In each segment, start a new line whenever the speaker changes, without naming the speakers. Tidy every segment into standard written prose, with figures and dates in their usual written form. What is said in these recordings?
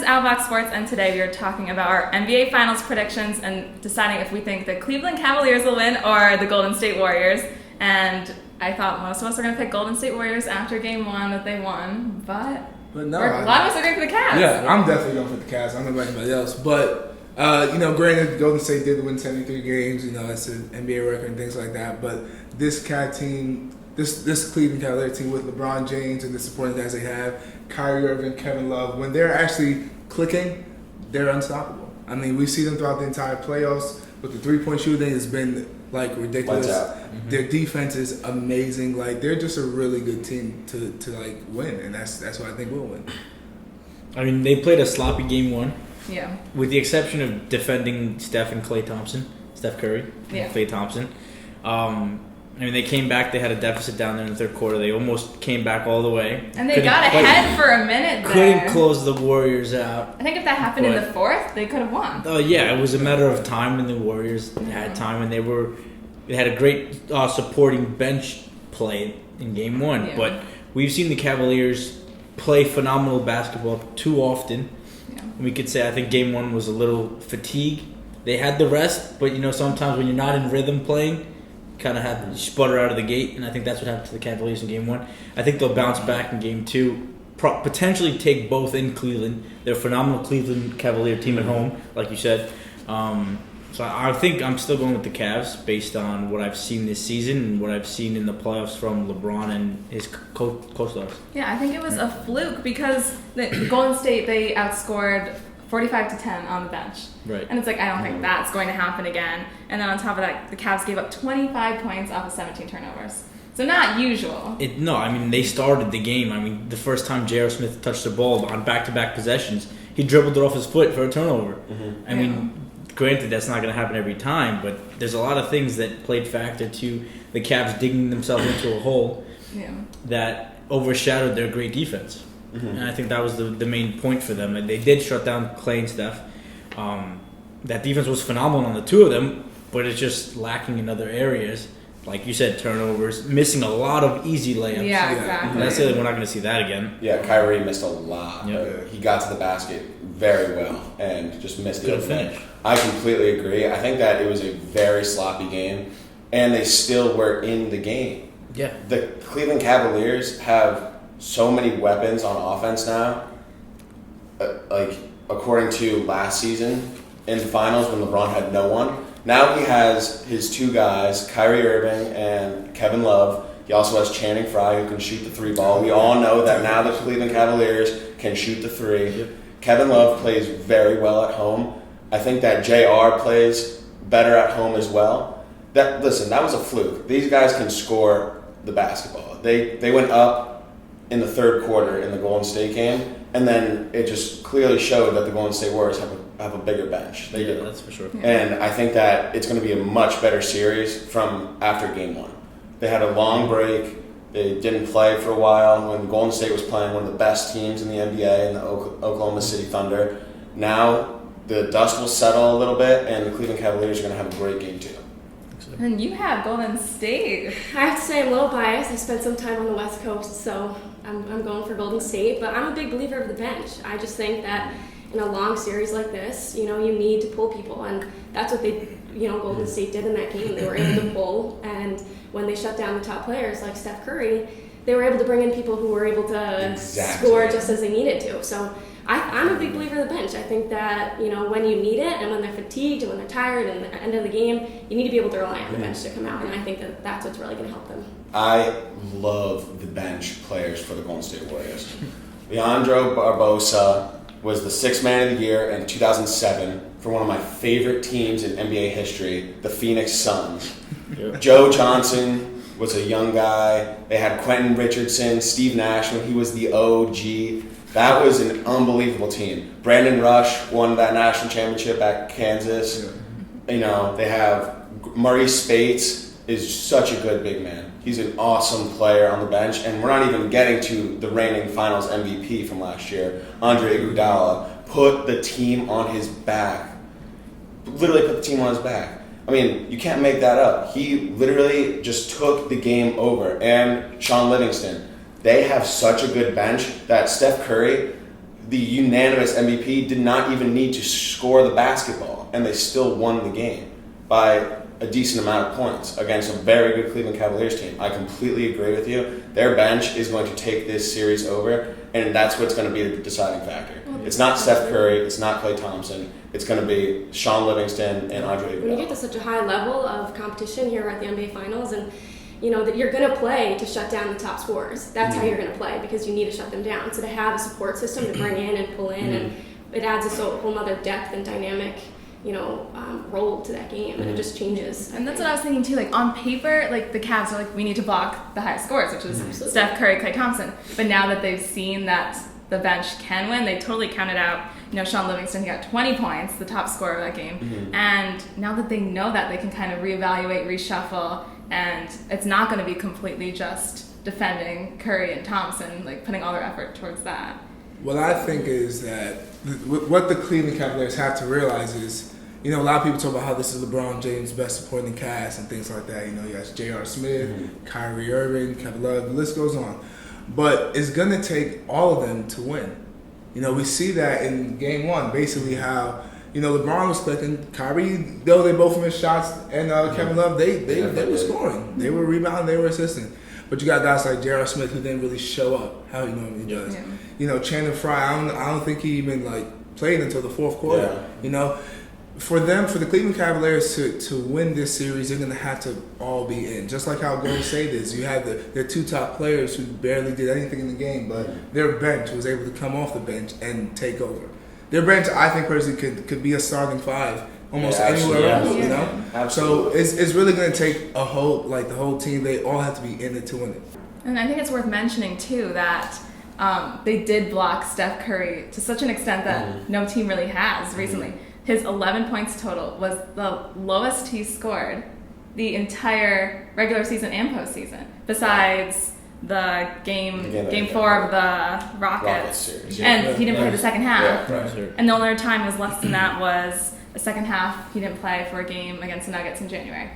Outboxed Sports, and today we are talking about our NBA Finals predictions and deciding if we think the Cleveland Cavaliers will win or the Golden State Warriors. And I thought most of us were going to pick Golden State Warriors after Game 1 that they won, but
no,
a lot of us are going for the Cavs.
Yeah, I'm definitely going for the Cavs. I don't know about anybody else, but granted, Golden State did win 73 games. That's an NBA record and things like that. But this team, this Cleveland Cavaliers team with LeBron James and the supporting guys they have, Kyrie Irving, Kevin Love, when they're actually clicking, they're unstoppable. I mean, we see them throughout the entire playoffs. With the three-point shooting, it's been ridiculous. Mm-hmm. Their defense is amazing. They're just a really good team to win, and that's what I think we'll win.
I mean, they played a sloppy Game 1.
Yeah. With
the exception of defending Steph Curry,
yeah.
Klay Thompson. They came back. They had a deficit down there in the third quarter. They almost came back all the way.
And they got ahead for a minute there.
Couldn't close the Warriors out.
I think if that happened in the fourth, they could have won.
It was a matter of time when the Warriors had time, and they had a great supporting bench play in Game 1.
Yeah.
But we've seen the Cavaliers play phenomenal basketball too often.
Yeah.
We could say I think Game 1 was a little fatigue. They had the rest, but sometimes when you're not in rhythm playing, kind of have to sputter out of the gate, and I think that's what happened to the Cavaliers in Game 1. I think they'll bounce back in Game 2, potentially take both in Cleveland. They're a phenomenal Cleveland Cavalier team at home, like you said. So I think I'm still going with the Cavs based on what I've seen this season and what I've seen in the playoffs from LeBron and his co-stars.
Yeah, I think it was a fluke because the Golden State, they outscored 45-10 on the bench.
Right.
And it's I don't think that's going to happen again. And then on top of that, the Cavs gave up 25 points off of 17 turnovers. So not usual.
They started the game. The first time J.R. Smith touched the ball on back-to-back possessions, he dribbled it off his foot for a turnover. Mm-hmm. Granted, that's not going to happen every time, but there's a lot of things that played factor to the Cavs digging themselves into a hole that overshadowed their great defense. Mm-hmm. And I think that was the main point for them. And they did shut down Klay and Steph. That defense was phenomenal on the two of them, but it's just lacking in other areas. Like you said, turnovers, missing a lot of easy layups.
Yeah, exactly.
Necessarily, we're not going to see that again.
Yeah, Kyrie missed a lot.
Yep.
He got to the basket very well and just missed it.
Good finish.
I completely agree. I think that it was a very sloppy game, and they still were in the game.
Yeah.
The Cleveland Cavaliers have so many weapons on offense now. According to last season in the finals when LeBron had no one, now he has his two guys, Kyrie Irving and Kevin Love. He also has Channing Frye who can shoot the three ball. We all know that now the Cleveland Cavaliers can shoot the three.
Yep.
Kevin Love plays very well at home. I think that JR plays better at home as well. That was a fluke. These guys can score the basketball. They went up in the third quarter in the Golden State game, and then it just clearly showed that the Golden State Warriors have a bigger bench. They do.
That's for sure.
Yeah.
And I think that it's going to be a much better series from after Game 1. They had a long break. They didn't play for a while when Golden State was playing one of the best teams in the NBA in the Oklahoma City Thunder. Now the dust will settle a little bit, and the Cleveland Cavaliers are going to have a great Game 2.
And you have Golden State.
I have to say I'm a little biased. I spent some time on the West Coast, so I'm going for Golden State. But I'm a big believer of the bench. I just think that in a long series like this, you need to pull people, and that's what Golden State did in that game. They were able to pull, and when they shut down the top players like Steph Curry, they were able to bring in people who were able to score just as they needed to. So I'm a big believer of the bench. I think that, when you need it and when they're fatigued and when they're tired and at the end of the game, you need to be able to rely on the bench to come out, and I think that that's what's really going to help them.
I love the bench players for the Golden State Warriors. Leandro Barbosa was the sixth man of the year in 2007 for one of my favorite teams in NBA history, the Phoenix Suns.
Yep.
Joe Johnson was a young guy. They had Quentin Richardson, Steve Nash when he was the OG. That was an unbelievable team. Brandon Rush won that national championship at Kansas.
Yeah.
They have Murray Spates is such a good big man. He's an awesome player on the bench, and we're not even getting to the reigning Finals MVP from last year, Andre Iguodala. Put the team on his back. Literally put the team on his back. You can't make that up. He literally just took the game over. And Sean Livingston. They have such a good bench that Steph Curry, the unanimous MVP, did not even need to score the basketball, and they still won the game by a decent amount of points against a very good Cleveland Cavaliers team. I completely agree with you. Their bench is going to take this series over, and that's what's going to be the deciding factor. It's not Steph Curry, it's not Klay Thompson, it's going to be Sean Livingston and Andre Iguodala.
When you get to such a high level of competition here at the NBA Finals, and you know that you're going to play to shut down the top scorers. That's how you're going to play, because you need to shut them down. So to have a support system to bring in and pull in, and it adds a whole other depth and dynamic, role to that game, and it just changes.
And that's what I was thinking too. Like on paper, like the Cavs are like, we need to block the highest scores, which is
Absolutely.
Steph Curry, Klay Thompson. But now that they've seen that the bench can win, they totally counted out. Sean Livingston, he got 20 points, the top scorer of that game. And now that they know that, they can kind of reevaluate, reshuffle, and it's not going to be completely just defending Curry and Thompson, like putting all their effort towards that.
What I think is that what the Cleveland Cavaliers have to realize is, a lot of people talk about how this is LeBron James' best supporting cast and things like that. You got J.R. Smith, Kyrie Irving, Kevin Love, the list goes on. But it's going to take all of them to win. We see that in game one, basically how, LeBron was clicking. Kyrie, though they both missed shots, and Kevin Love, they were scoring. They were rebounding, they were assisting. But you got guys like J.R. Smith who didn't really show up how he normally does. Yeah. Chandler Fry, I don't think he even played until the fourth quarter. Yeah. For the Cleveland Cavaliers to win this series, they're going to have to all be in. Just like how Golden State is. You have their two top players who barely did anything in the game, but their bench was able to come off the bench and take over. Their bench, I think, personally, could be a starting five almost anywhere else,
Absolutely.
So it's really going to take the whole team. They all have to be in it to win it.
And I think it's worth mentioning, too, that they did block Steph Curry to such an extent that no team really has recently. His 11 points total was the lowest he scored the entire regular season and postseason, besides the game 4 of the Rockets
series.
and he didn't play the second half.
Yeah, right.
And the only other time was less than that was the second half. He didn't play for a game against the Nuggets in January,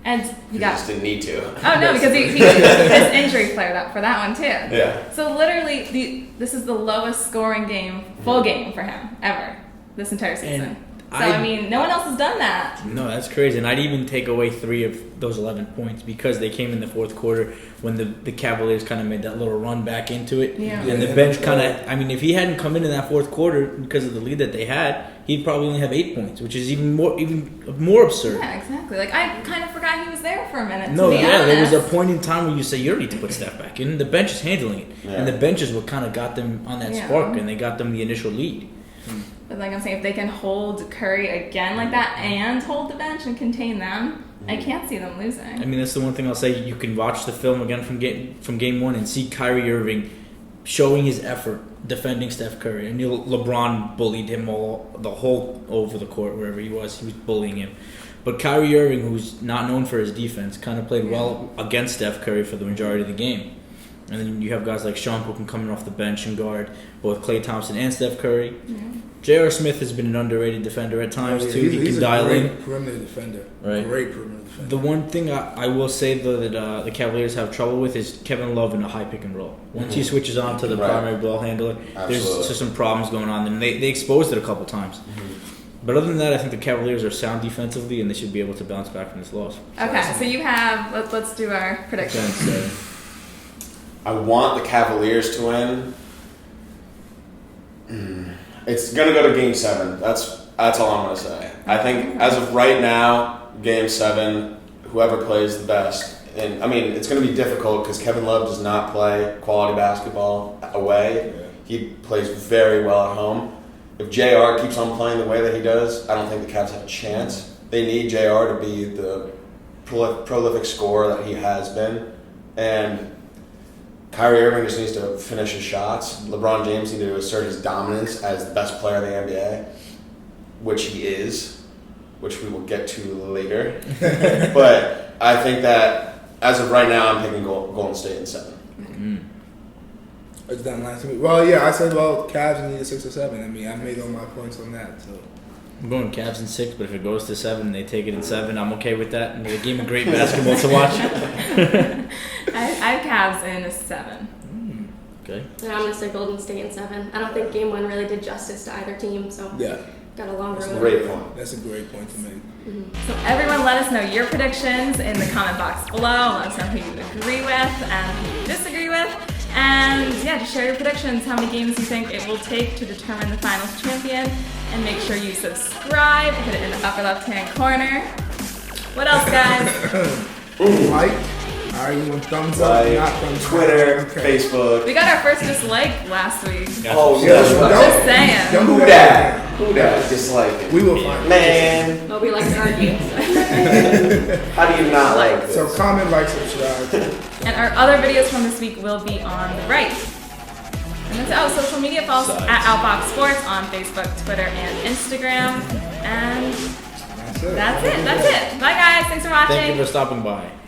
and he
just didn't need to.
Oh no, because he his injury flared up for that one too.
Yeah.
So literally, this is the lowest scoring full game for him ever this entire season.
And
no one else has done that.
No, that's crazy. And I'd even take away 3 of those 11 points because they came in the fourth quarter when the Cavaliers kind of made that little run back into it.
Yeah.
And the bench kind of, if he hadn't come in that fourth quarter because of the lead that they had, he'd probably only have 8 points, which is even more absurd.
Yeah, exactly. Like, I kind of forgot he was there for a minute.
No,
to be
yeah, there was a
honest.
point in time where you say you don't need to put Steph back in. The bench is handling it.
Yeah.
And the bench is what kind of got them on that spark, and they got them the initial lead.
But like I'm saying, if they can hold Curry again like that and hold the bench and contain them, I can't see them losing.
That's the one thing I'll say. You can watch the film again from game 1 and see Kyrie Irving showing his effort defending Steph Curry. And LeBron bullied him the whole over the court, wherever he was bullying him. But Kyrie Irving, who's not known for his defense, kind of played well against Steph Curry for the majority of the game. And then you have guys like Sean Cookin coming off the bench and guard both Klay Thompson and Steph Curry. Yeah. J.R. Smith has been an underrated defender at times, too. He can dial in.
He's a great perimeter defender.
Right.
Great perimeter defender.
The one thing I will say, though, that the Cavaliers have trouble with is Kevin Love in a high pick and roll. Once he switches on to the primary ball handler, there's just some problems going on. And they exposed it a couple times. But other than that, I think the Cavaliers are sound defensively, and they should be able to bounce back from this loss.
Okay, so you have, let's do our predictions.
I want the Cavaliers to win. It's going to go to Game 7. That's all I'm going to say. I think as of right now, Game 7, whoever plays the best. And, it's going to be difficult because Kevin Love does not play quality basketball away. Yeah. He plays very well at home. If JR keeps on playing the way that he does, I don't think the Cavs have a chance. They need JR to be the prolific scorer that he has been. And Kyrie Irving just needs to finish his shots. LeBron James needs to assert his dominance as the best player in the NBA, which he is, which we will get to later. But I think that as of right now, I'm picking Golden State in 7.
It's done last week. Well, yeah, I said, Cavs need a 6 or 7. I made all my points on that. So
I'm going Cavs in 6, but if it goes to 7 and they take it in 7, I'm okay with that. And a game of great basketball to watch.
I have Cavs in a 7.
Okay.
And I'm going to say Golden State in 7. I don't think game 1 really did justice to either team, so
Yeah,
got a long
That's a
road.
great point.
that's a great point to make.
So everyone let us know your predictions in the comment box below. Let us know who you agree with and who you disagree with. And yeah, just share your predictions, how many games you think it will take to determine the finals champion. And make sure you subscribe, hit it in the upper left-hand corner. What else, guys?
Like, all right, you want thumbs up,
Like,
not thumbs down.
Twitter,
Okay.
Facebook.
We got our first dislike last week.
Oh,
Yeah,
no.
Just saying.
Don't
Who
do
that? Who that? Dislike it.
We will find it.
Man,
Well, we like to argue.
how do you not like this?
So comment, like, subscribe.
And our other videos from this week will be on the right. And that's it. Oh, social media follow us at Outboxed Sports on Facebook, Twitter, and Instagram. And
That's it.
that's it. Bye, guys. Thanks for watching.
Thank you for stopping by.